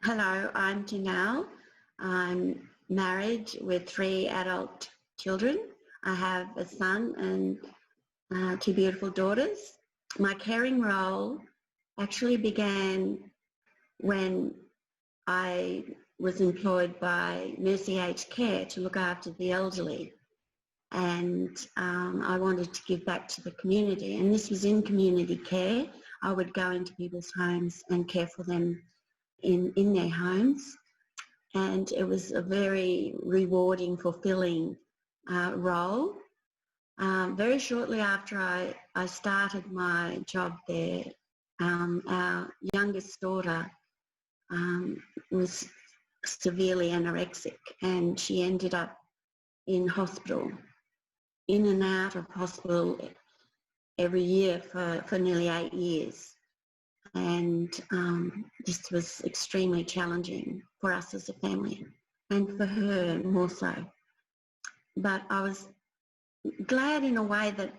Hello, I'm Janelle. I'm married with 3 adult children. I have a son and 2 beautiful daughters. My caring role actually began when I was employed by Mercy Aged Care to look after the elderly. And I wanted to give back to the community. And this was in community care. I would go into people's homes and care for them in their homes, and it was a very rewarding, fulfilling role. Very shortly after I started my job there, our youngest daughter was severely anorexic, and she ended up in hospital, in and out of hospital every year for nearly 8 years. And this was extremely challenging for us as a family, and for her more so. But I was glad in a way that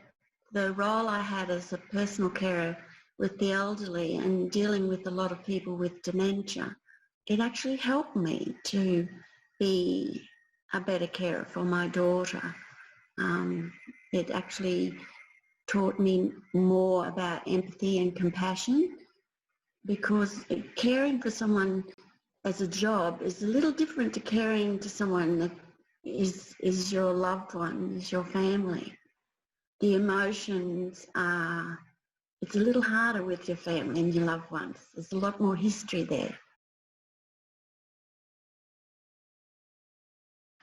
the role I had as a personal carer with the elderly and dealing with a lot of people with dementia, it actually helped me to be a better carer for my daughter. It actually taught me more about empathy and compassion, because caring for someone as a job is a little different to caring to someone that is your loved one, is your family. The emotions are, it's a little harder with your family and your loved ones. There's a lot more history there.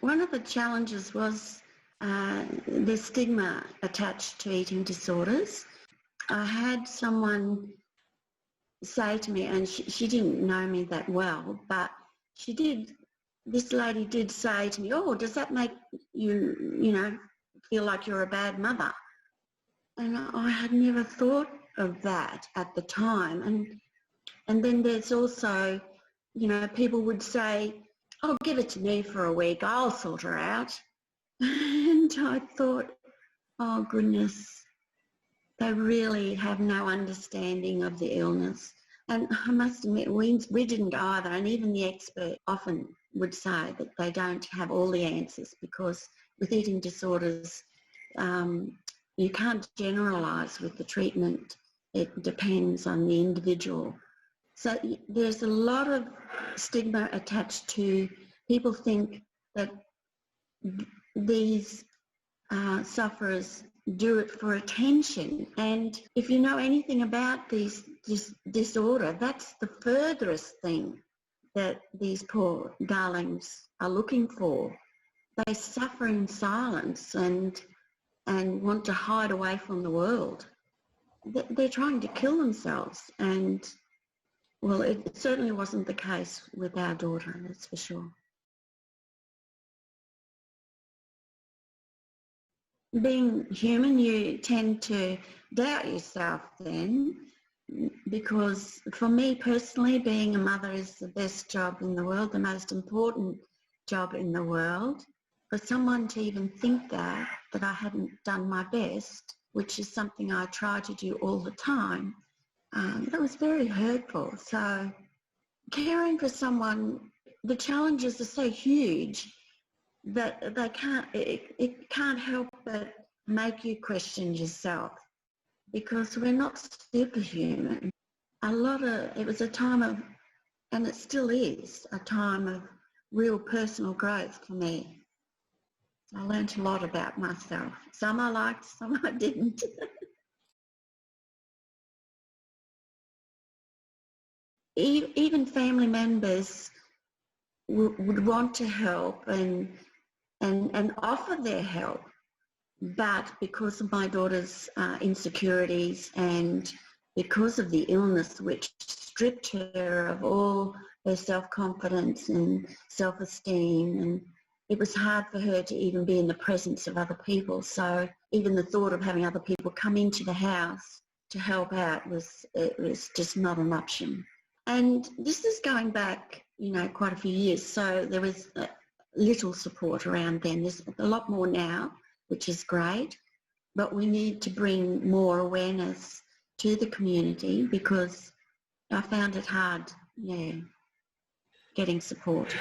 One of the challenges was the stigma attached to eating disorders. I had someone say to me, and she didn't know me that well, but this lady did say to me, "Oh, does that make you, feel like you're a bad mother?" And I had never thought of that at the time. And then there's also, people would say, "Oh, give it to me for a week, I'll sort her out." And I thought, oh goodness, they really have no understanding of the illness. And I must admit, we didn't either. And even the expert often would say that they don't have all the answers, because with eating disorders, you can't generalise with the treatment. It depends on the individual. So there's a lot of stigma attached to, people think that these sufferers do it for attention. And if you know anything about this disorder, that's the furthest thing that these poor darlings are looking for. They suffer in silence and want to hide away from the world. They're trying to kill themselves. And, well, it certainly wasn't the case with our daughter, that's for sure. Being human, you tend to doubt yourself then, because for me personally, being a mother is the best job in the world, the most important job in the world. For someone to even think that I hadn't done my best, which is something I try to do all the time, that was very hurtful. So caring for someone, the challenges are so huge that it can't help but make you question yourself, because we're not superhuman. It was a time of, and it still is, a time of real personal growth for me. I learned a lot about myself. Some I liked, some I didn't. Even family members would want to help and offer their help, but because of my daughter's insecurities and because of the illness, which stripped her of all her self-confidence and self-esteem, and it was hard for her to even be in the presence of other people. So even the thought of having other people come into the house to help out was just not an option. And this is going back, quite a few years. So there was little support around then. There's a lot more now, which is great, but we need to bring more awareness to the community, because I found it hard, yeah. getting support.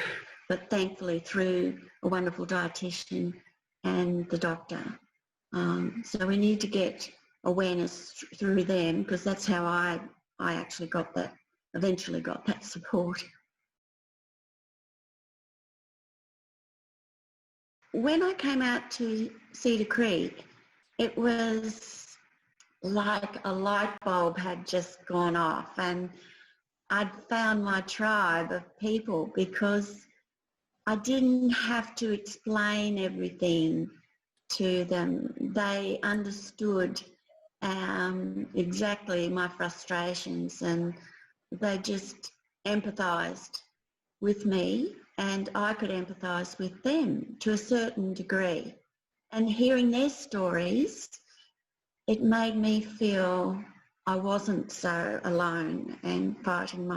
But thankfully through a wonderful dietitian and the doctor. So we need to get awareness through them, because that's how I actually eventually got that support. When I came out to Cedar Creek, it was like a light bulb had just gone off, and I'd found my tribe of people, because I didn't have to explain everything to them. They understood exactly my frustrations, and they just empathised with me, and I could empathise with them to a certain degree. And hearing their stories, it made me feel I wasn't so alone and fighting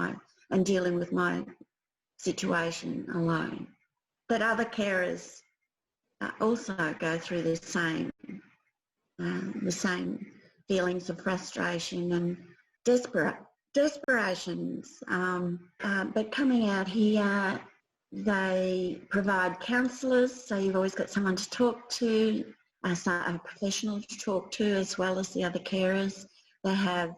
and dealing with my situation alone. That other carers also go through the same feelings of frustration and desperations. But coming out here, they provide counsellors, so you've always got someone to talk to, a professional to talk to, as well as the other carers. They have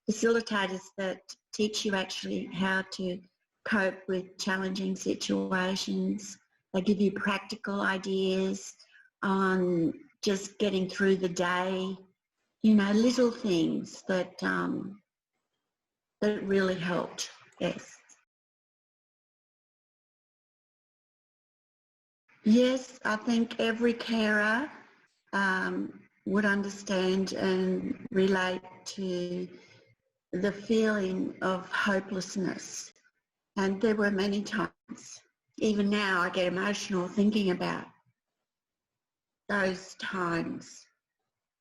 facilitators that teach you actually how to cope with challenging situations. They give you practical ideas on just getting through the day, little things that really helped, yes. Yes, I think every carer would understand and relate to the feeling of hopelessness. And there were many times, even now I get emotional thinking about those times.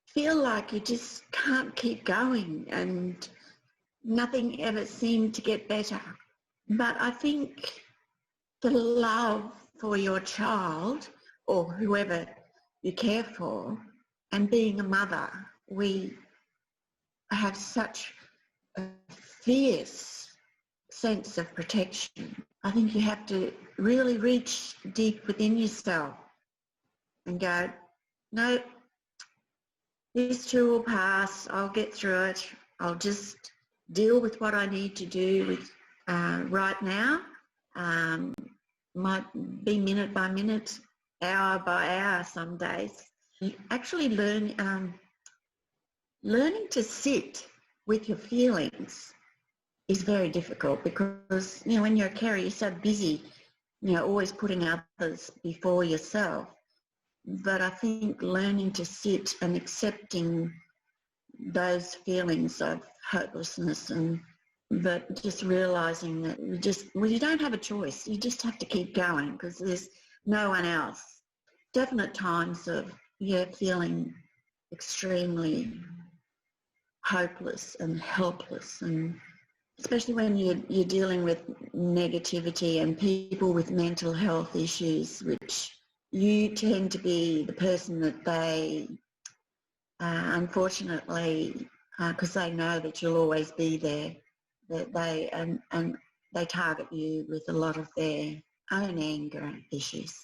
Feel like you just can't keep going and nothing ever seemed to get better. But I think the love for your child or whoever you care for, and being a mother, we have such a fierce sense of protection. I think you have to really reach deep within yourself and go, no, this too will pass, I'll get through it, I'll just deal with what I need to do with right now. Might be minute by minute, hour by hour some days. Actually learning to sit with your feelings is very difficult, because, when you're a carer, you're so busy, always putting others before yourself. But I think learning to sit and accepting those feelings of hopelessness, but just realising that you don't have a choice. You just have to keep going, because there's no one else. Definite times of, feeling extremely hopeless and helpless, and especially when you're dealing with negativity and people with mental health issues, which you tend to be the person that they, unfortunately, because they know that you'll always be there, that they target you with a lot of their own anger issues.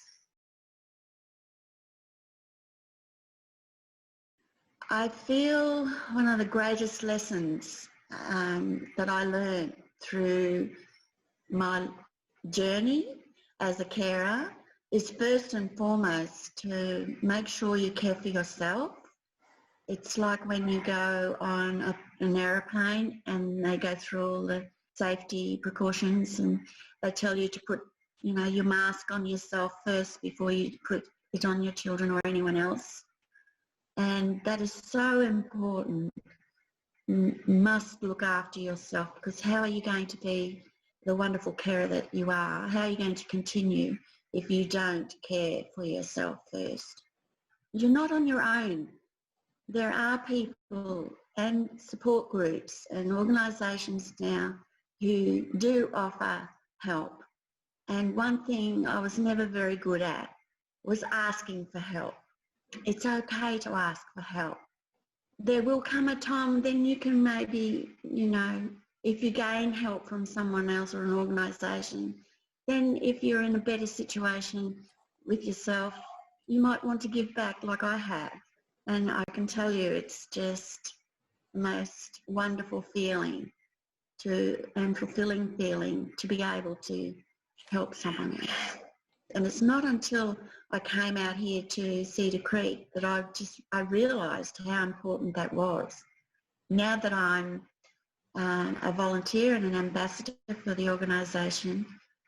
I feel one of the greatest lessons that I learned through my journey as a carer is, first and foremost, to make sure you care for yourself. It's like when you go on an aeroplane and they go through all the safety precautions and they tell you to put, your mask on yourself first before you put it on your children or anyone else. And that is so important. You must look after yourself, because how are you going to be the wonderful carer that you are? How are you going to continue if you don't care for yourself first? You're not on your own. There are people and support groups and organisations now who do offer help. And one thing I was never very good at was asking for help. It's okay to ask for help. There will come a time then you can maybe, if you gain help from someone else or an organisation, then if you're in a better situation with yourself, you might want to give back like I have. And I can tell you it's just the most wonderful feeling and fulfilling feeling to be able to help someone else. And it's not until I came out here to Cedar Creek that I realised how important that was. Now that I'm a volunteer and an ambassador for the organisation,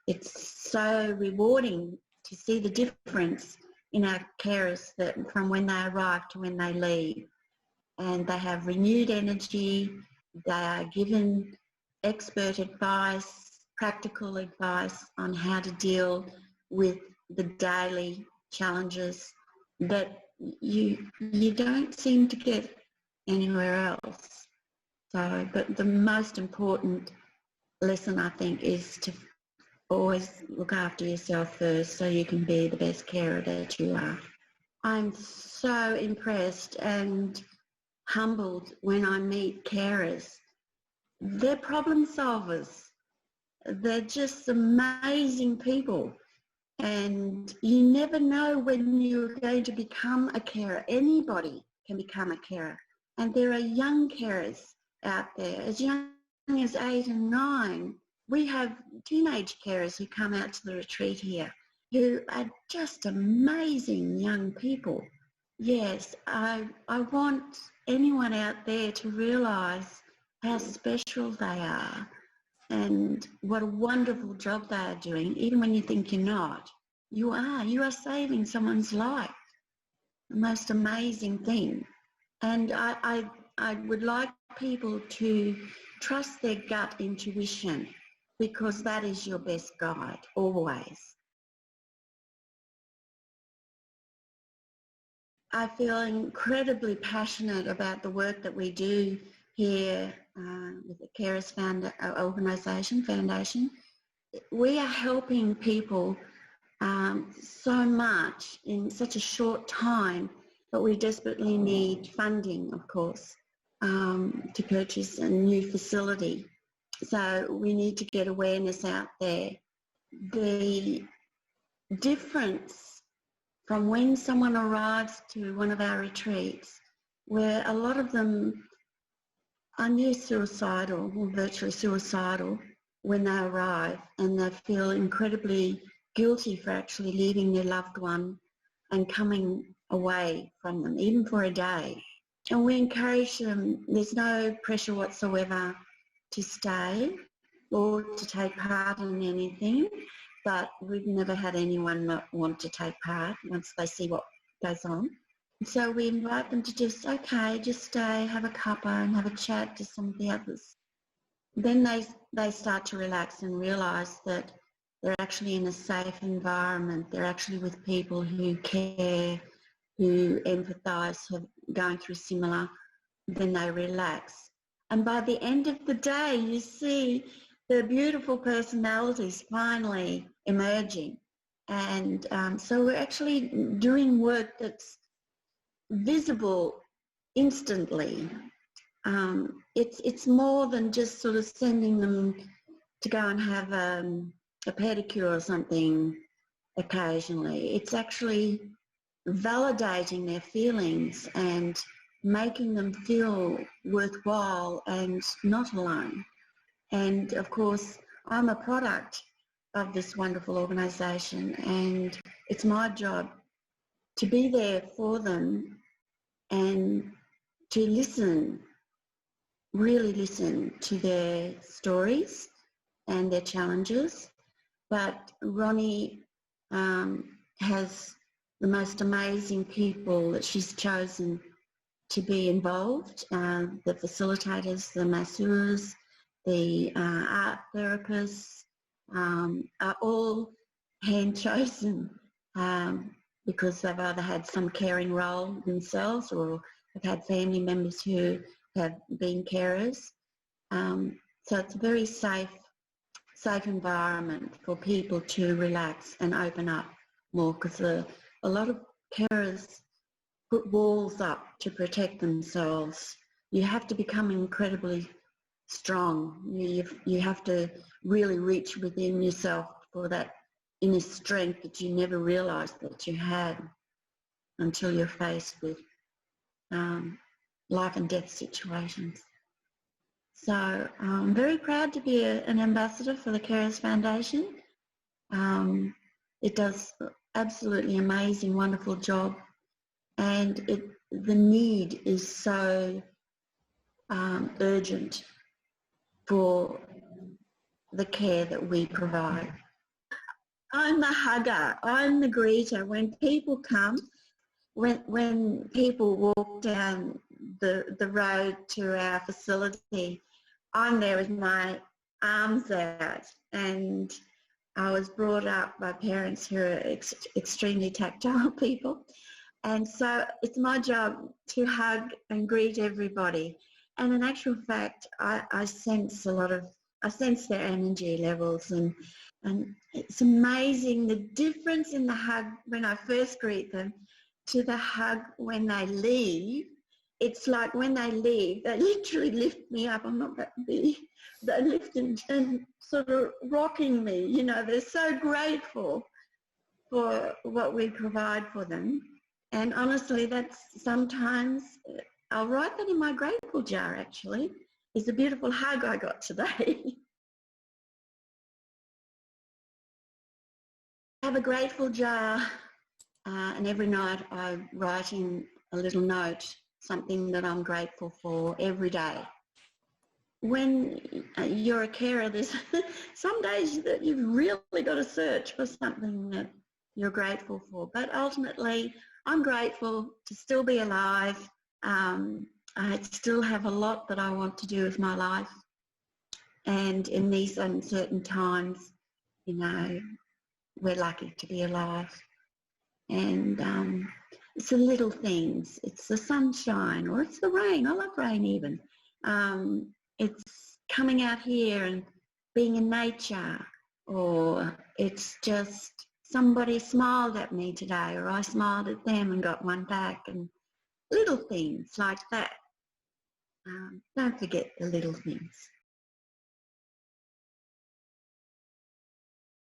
it's so rewarding to see the difference in our carers from when they arrive to when they leave. And they have renewed energy, they are given expert advice, practical advice on how to deal with the daily challenges that you don't seem to get anywhere else. So, but the most important lesson, I think, is to always look after yourself first so you can be the best carer that you are. I'm so impressed and humbled when I meet carers. They're problem solvers. They're just amazing people. And you never know when you're going to become a carer. Anybody can become a carer. And there are young carers out there, as young as 8 and 9. We have teenage carers who come out to the retreat here who are just amazing young people. Yes, I want anyone out there to realise how special they are and what a wonderful job they are doing, even when you think you're not. You are saving someone's life. The most amazing thing. And I would like people to trust their gut intuition, because that is your best guide, always. I feel incredibly passionate about the work that we do here with the Carers Foundation. We are helping people so much in such a short time, but we desperately need funding, of course, to purchase a new facility. So we need to get awareness out there. The difference from when someone arrives to one of our retreats, where a lot of them are near suicidal or virtually suicidal when they arrive, and they feel incredibly guilty for actually leaving their loved one and coming away from them, even for a day. And we encourage them, there's no pressure whatsoever to stay or to take part in anything, but we've never had anyone not want to take part once they see what goes on. So we invite them to just stay, have a cuppa and have a chat to some of the others. Then they start to relax and realise that they're actually in a safe environment. They're actually with people who care, who empathise, who are going through similar. Then they relax. And by the end of the day, you see the beautiful personalities finally emerging. And so we're actually doing work that's visible instantly. It's more than just sort of sending them to go and have a pedicure or something occasionally. It's actually validating their feelings and making them feel worthwhile and not alone. And of course, I'm a product of this wonderful organisation, and it's my job to be there for them and to listen, really listen to their stories and their challenges. But Ronnie has the most amazing people that she's chosen to be involved, the facilitators, the masseurs, the art therapists are all hand chosen because they've either had some caring role themselves or have had family members who have been carers. So it's a very safe environment for people to relax and open up more, because a lot of carers put walls up to protect themselves. You have to become incredibly strong. You have to really reach within yourself for that inner strength that you never realised that you had until you're faced with life and death situations. So I'm very proud to be an ambassador for the Carers Foundation. It does absolutely amazing, wonderful job, and the need is so urgent for the care that we provide. I'm the hugger, I'm the greeter. When people come, when people walk down the road to our facility, I'm there with my arms out, and I was brought up by parents who are extremely tactile people, and so it's my job to hug and greet everybody. And in actual fact, I sense their energy levels, and it's amazing the difference in the hug when I first greet them to the hug when they leave. It's like when they leave, they literally lift me up. I'm not that big. They lift and sort of rocking me. You know, they're so grateful for what we provide for them. And honestly, that's sometimes, I'll write that in my grateful jar actually, is a beautiful hug I got today. I have a grateful jar, and every night I write in a little note something that I'm grateful for every day. When you're a carer, there's some days that you've really got to search for something that you're grateful for. But ultimately, I'm grateful to still be alive. I still have a lot that I want to do with my life. And in these uncertain times, you know, we're lucky to be alive. And it's the little things. It's the sunshine, or it's the rain. I love rain even. It's coming out here and being in nature, or it's just somebody smiled at me today, or I smiled at them and got one back, and little things like that. Don't forget the little things.